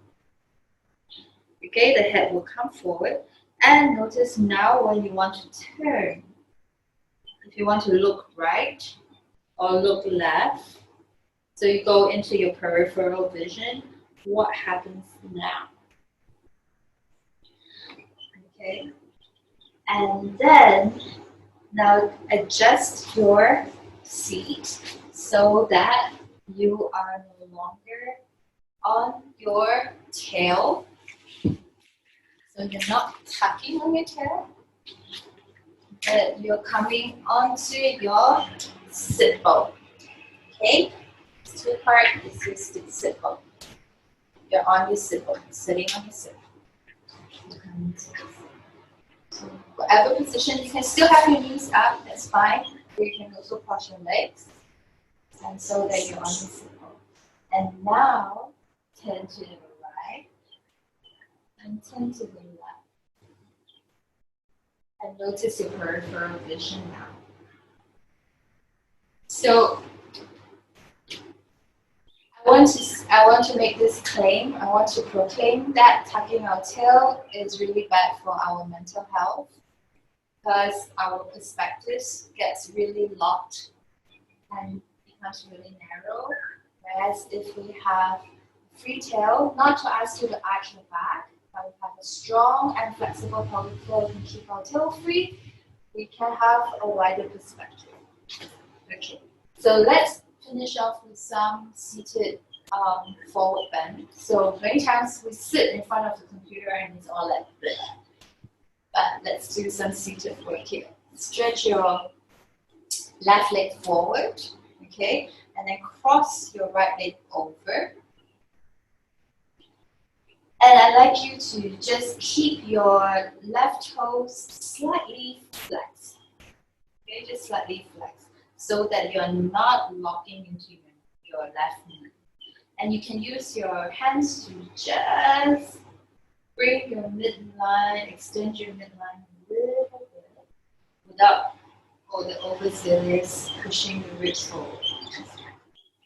Okay, the head will come forward. And notice now when you want to turn, if you want to look right or look left, so you go into your peripheral vision, what happens now? Okay, and then now adjust your seat so that you are no longer on your tail. So you're not tucking on your tail, but you're coming onto your sit bone. Okay? This two part is your sit bone. You're on your sit bone, sitting on your sit bone. So whatever position, you can still have your knees up, that's fine. Or you can also cross your legs. And so that you're on your sit bone. And now turn to the right and turn to the left. And notice your peripheral vision now. So I want to make this claim. I want to proclaim that tucking our tail is really bad for our mental health because our perspectives gets really locked and becomes really narrow. Whereas if we have free tail, not to ask you to arch your back, but we have a strong and flexible pelvic floor, we can keep our tail free, we can have a wider perspective. Okay, so let's finish off with some seated forward bend. So many times we sit in front of the computer and it's all like bleh. But let's do some seated work here. Stretch your left leg forward, okay, and then cross your right leg over. And I'd like you to just keep your left toes slightly flexed. Okay, just slightly flexed so that you're not locking into your left knee. And you can use your hands to just bring your midline, extend your midline a little bit without all the overzealous pushing the ribs forward. Just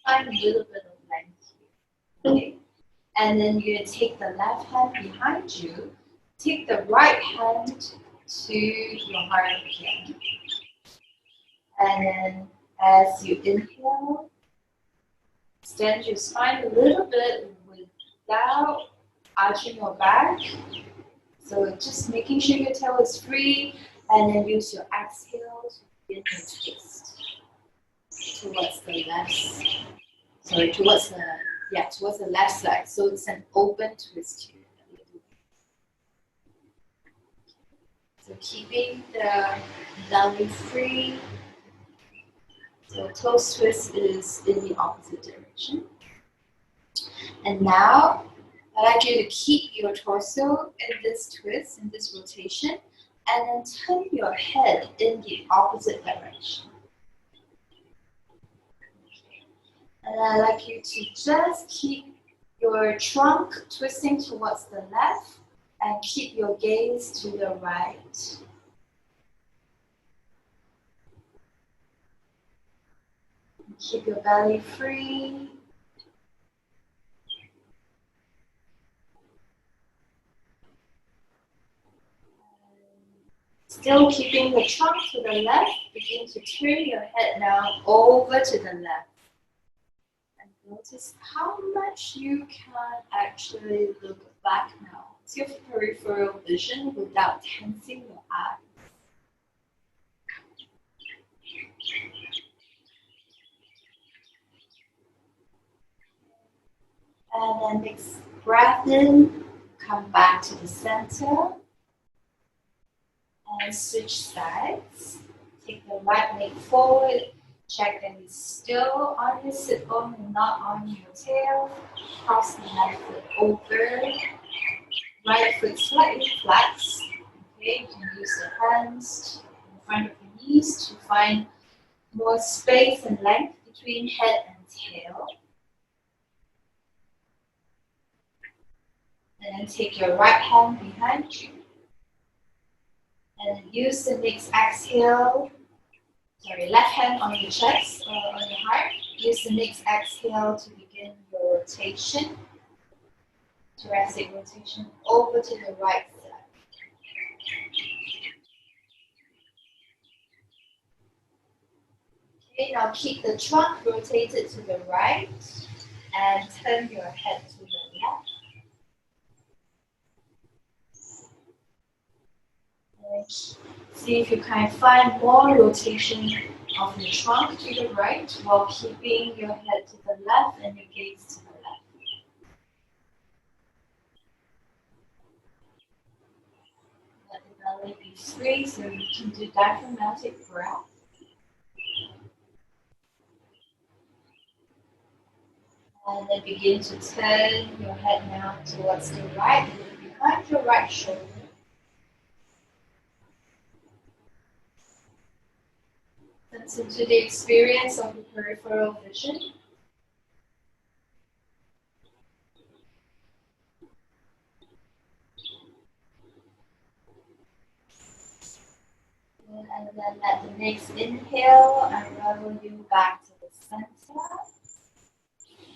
find a little bit of length here. Okay. And then you take the left hand behind you, take the right hand to your heart again. And then as you inhale, extend your spine a little bit without arching your back. So just making sure your tail is free, and then use your exhale to begin to twist towards the left. Sorry, towards the left side. So it's an open twist here. So keeping the belly free. So close twist is in the opposite direction. And now, I'd like you to keep your torso in this twist, in this rotation, and then turn your head in the opposite direction. And I'd like you to just keep your trunk twisting towards the left and keep your gaze to the right. Keep your belly free. Still keeping the trunk to the left, begin to turn your head now over to the left. And notice how much you can actually look back now. It's your peripheral vision without tensing your eyes. And then next breath in, come back to the center. And switch sides. Take the right leg forward. Check that it's still on your sit bone and not on your tail. Cross the left foot over. Right foot slightly flexed. Okay, you can use the hands in front of your knees to find more space and length between head and tail. And then take your right hand behind you. And use the next exhale. Sorry, left hand on your chest or on your heart. Use the next exhale to begin your rotation, thoracic rotation, over to the right side. Okay, now keep the trunk rotated to the right and turn your head to the left. And see if you can find more rotation of your trunk to the right while keeping your head to the left and your gaze to the left. Let the belly be free so you can do diaphragmatic breath. And then begin to turn your head now towards the right, behind your right shoulder. Listen to the experience of the peripheral vision. And then at the next inhale, unravel you back to the center.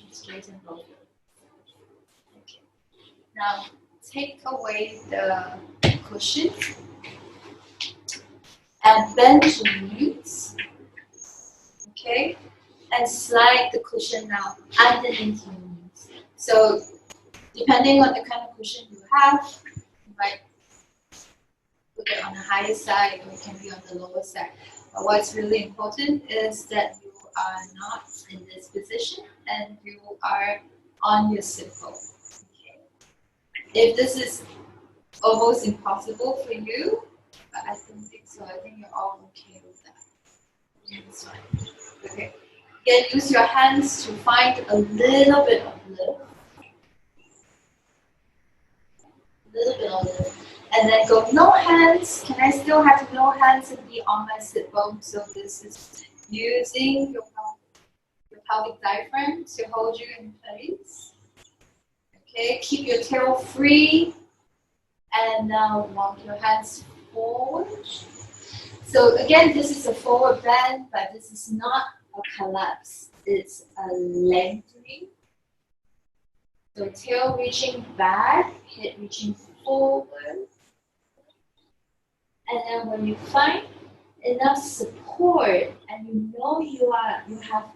And straighten both legs. Okay. Now take away the cushion and bend your knees. Okay, and slide the cushion now underneath your knees. So depending on the kind of cushion you have, you might put it on the higher side or it can be on the lower side. But what's really important is that you are not in this position and you are on your sit bone. Okay. If this is almost impossible for you, but I don't think so. I think you're all okay with that. That's fine. Okay. Again, use your hands to find a little bit of lift. A little bit of lift. And then go no hands. Can I still have no hands and be on my sit bone? So this is using your pelvic diaphragm to hold you in place. Okay, keep your tail free. And now walk your hands forward. So again, this is a forward bend, but this is not a collapse. It's a lengthening. So tail reaching back, head reaching forward. And then when you find enough support and you know you have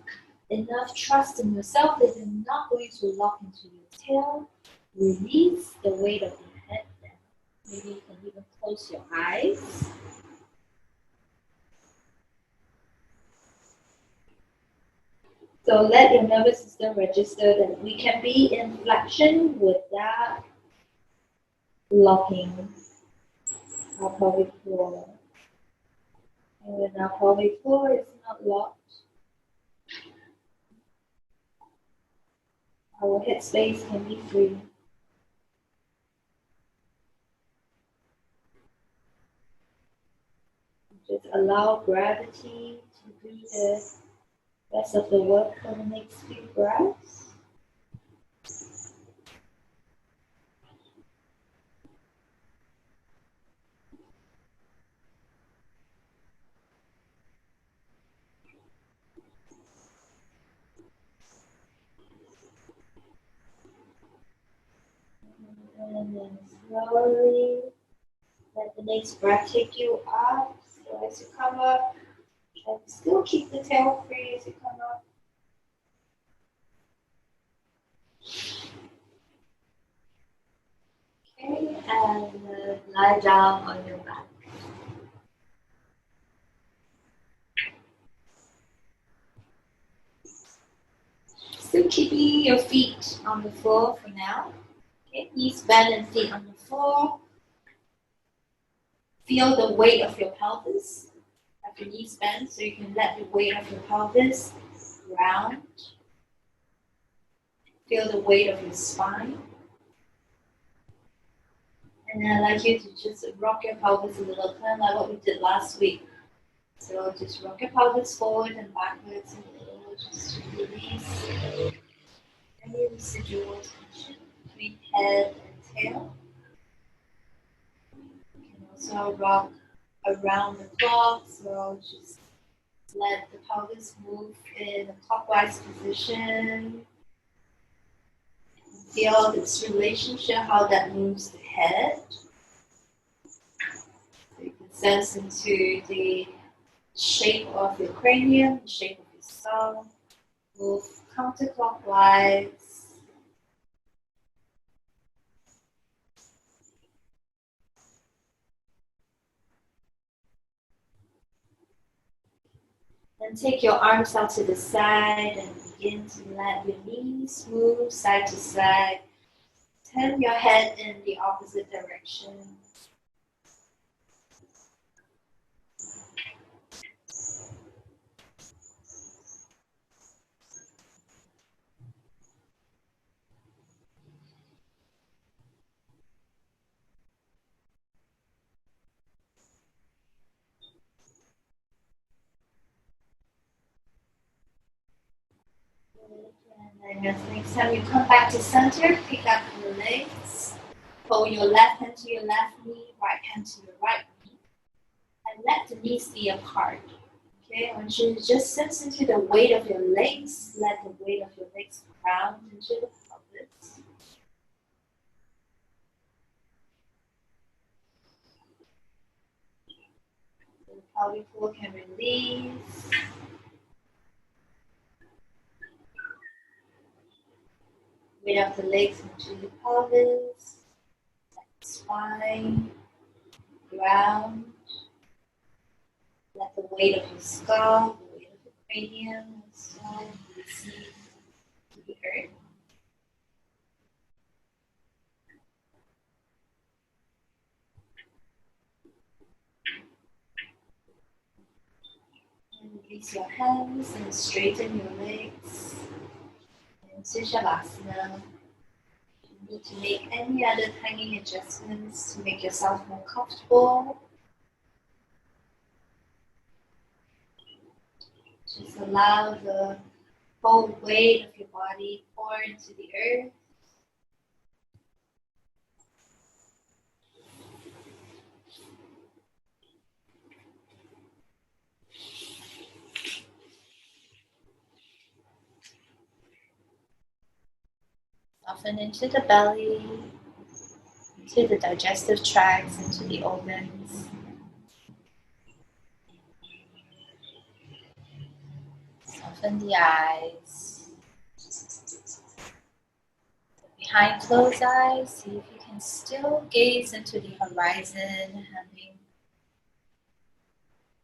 enough trust in yourself that you're not going to lock into your tail, release the weight of your head down. Maybe you can even close your eyes. So let your nervous system register that we can be in flexion without locking our pelvic floor. And when our pelvic floor is not locked, our head space can be free. Just allow gravity to do the rest of the work for the next few breaths. And then slowly let the next breath take you up. So as you come up, try to still keep the tail free as you come up. Okay, and lie down on your back. Still keeping your feet on the floor for now. Okay, knees bend and feet on the floor. Feel the weight of your pelvis. Have your knees bent so you can let the weight of your pelvis ground. Feel the weight of your spine. And then I'd like you to just rock your pelvis a little, kind of like what we did last week. So just rock your pelvis forward and backwards a little, just to release any residual tension between head and tail. You can also rock around the clock, so just let the pelvis move in a clockwise position. Feel this relationship, how that moves the head. So you can sense into the shape of your cranium, the shape of your skull. Move counterclockwise. Then take your arms out to the side and begin to let your knees move side to side. Turn your head in the opposite direction. And then next time you come back to center, pick up your legs. Fold your left hand to your left knee, right hand to your right knee. And let the knees be apart. Okay, I want you to just sense into the weight of your legs. Let the weight of your legs ground into the pelvis. So the pelvic floor can release. Weight of the legs into the pelvis. Spine, ground. Let the weight of your skull, the weight of the cranium, and skull receive the earth. And release your hands and straighten your legs. Into Shavasana. You need to make any other tiny adjustments to make yourself more comfortable. Just allow the whole weight of your body pour into the earth. Soften into the belly, into the digestive tracts, into the organs. Soften the eyes. Behind closed eyes, see if you can still gaze into the horizon, having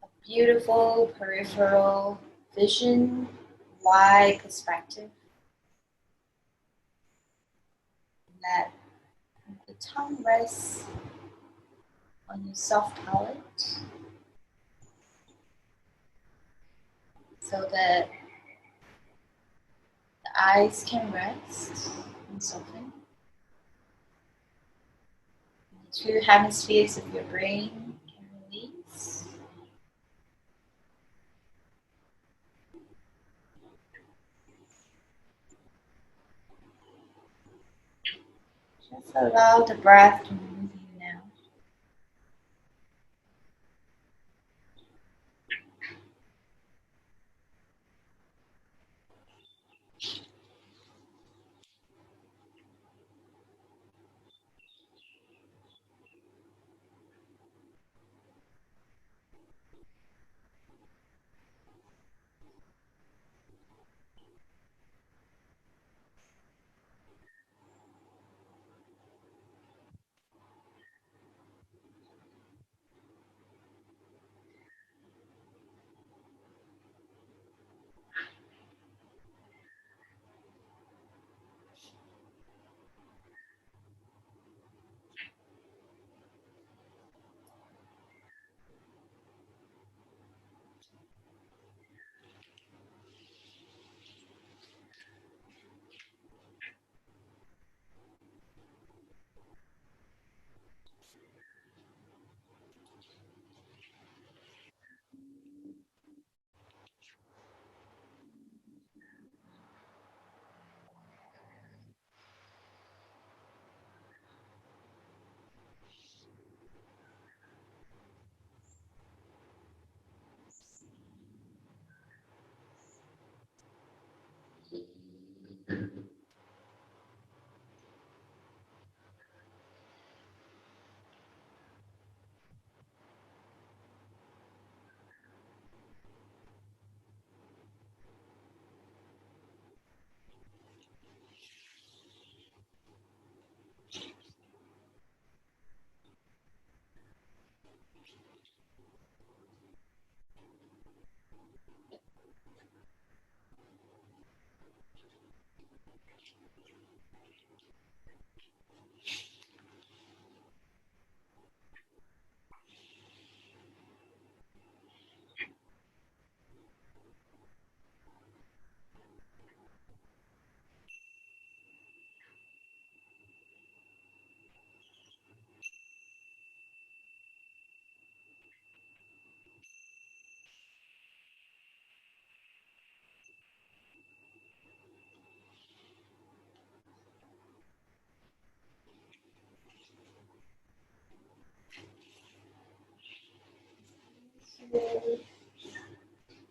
a beautiful peripheral vision, wide perspective. Let the tongue rest on your soft palate so that the eyes can rest and soften. The two hemispheres of your brain can release. Just allow the breath to move you now.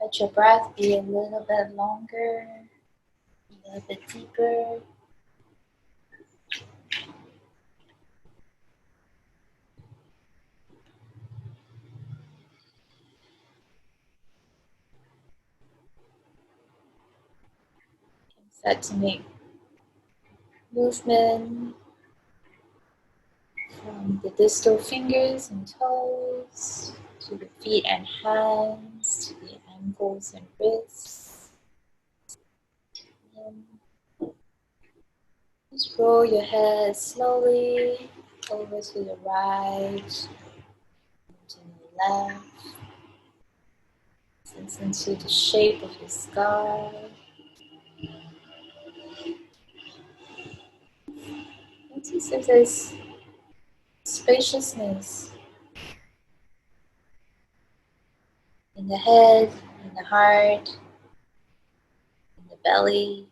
Let your breath be a little bit longer, a little bit deeper. Start to make movement from the distal fingers and toes to the feet and hands, to the ankles and wrists. And just roll your head slowly over to the right, to the left. Sense into the shape of your skull. Notice if there's spaciousness in the head, in the heart, in the belly.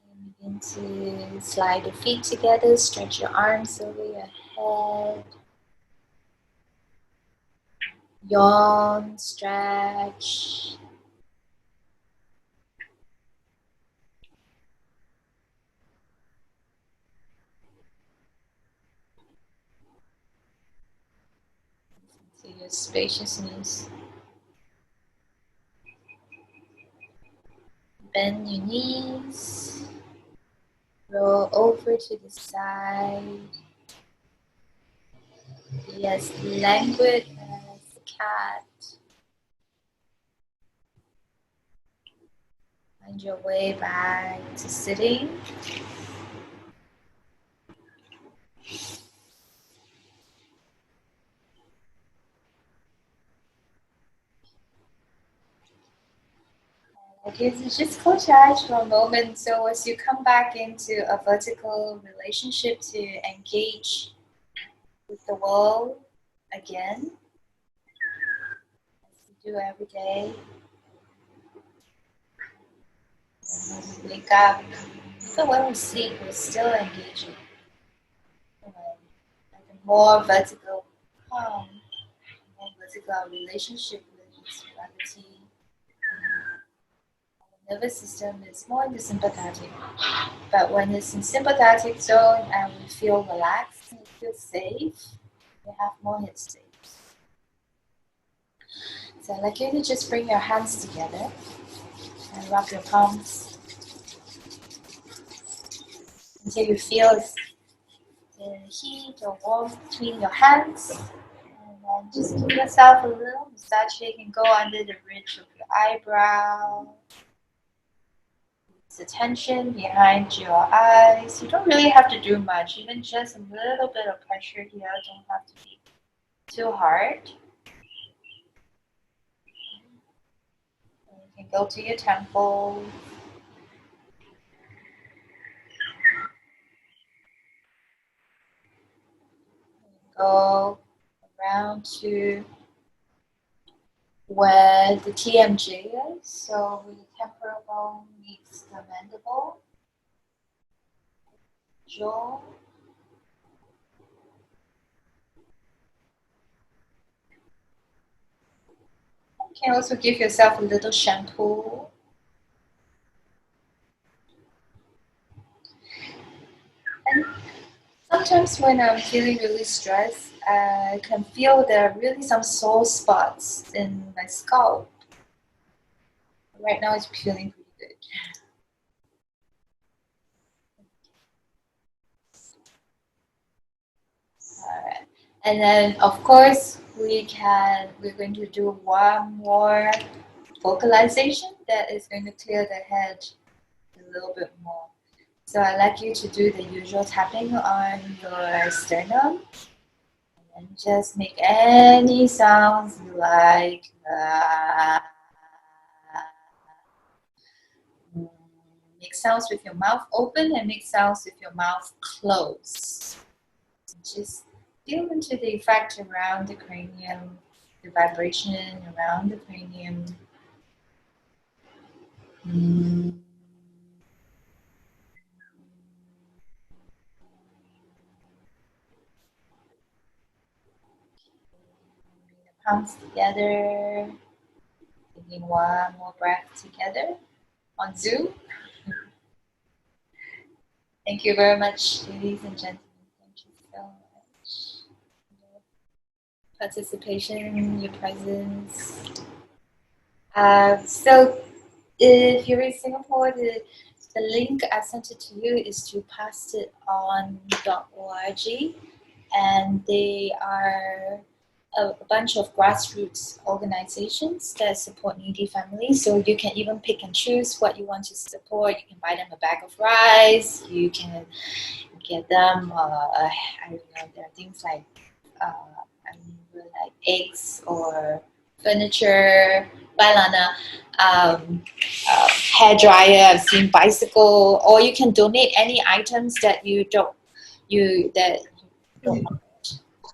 And begin to slide the feet together, stretch your arms over your head. Yawn, stretch. To your spaciousness. Bend your knees. Roll over to the side. Be as languid as a cat. Find your way back to sitting. Okay, so just close your eyes for a moment. So as you come back into a vertical relationship to engage with the world again, as you do every day, and when we wake up, even when we sleep, we're still engaging. Like a more vertical calm, more vertical relationship with reality. Our nervous system is more in the sympathetic. But when it's in sympathetic zone and we feel relaxed, we feel safe, we have more head space. So I'd like you to just bring your hands together and rub your palms until you feel the heat or warmth between your hands. And then just give yourself a little massage. You can go under the ridge of your eyebrow. The tension behind your eyes. You don't really have to do much, even just a little bit of pressure here. Don't have to be too hard. You can go to your temple. Go around to where the TMJ is. So the temporal bone meets the mandible, jaw. You can also give yourself a little shampoo. And sometimes when I'm feeling really stressed, I can feel there are really some sore spots in my scalp. Right now it's feeling pretty good. Alright. And then of course we're going to do one more vocalization that is going to clear the head a little bit more. So I'd like you to do the usual tapping on your sternum and just make any sounds you like. Make sounds with your mouth open and make sounds with your mouth closed. Just feel into the effect around the cranium, the vibration around the cranium. palms together. Taking one more breath together on Zoom. Thank you very much, ladies and gentlemen. Thank you so much. Your participation, your presence. So if you're in Singapore, the link I sent it to you is to passtiton.org, and they are a bunch of grassroots organizations that support needy families. So you can even pick and choose what you want to support. You can buy them a bag of rice. You can get them, I don't know, there are things like, like eggs or furniture, bailana, hair dryer. I've seen bicycle, or you can donate any items that you don't want.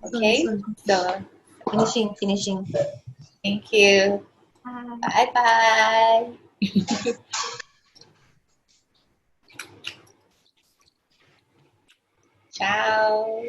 Okay, so Finishing. thank you. Bye bye. Ciao.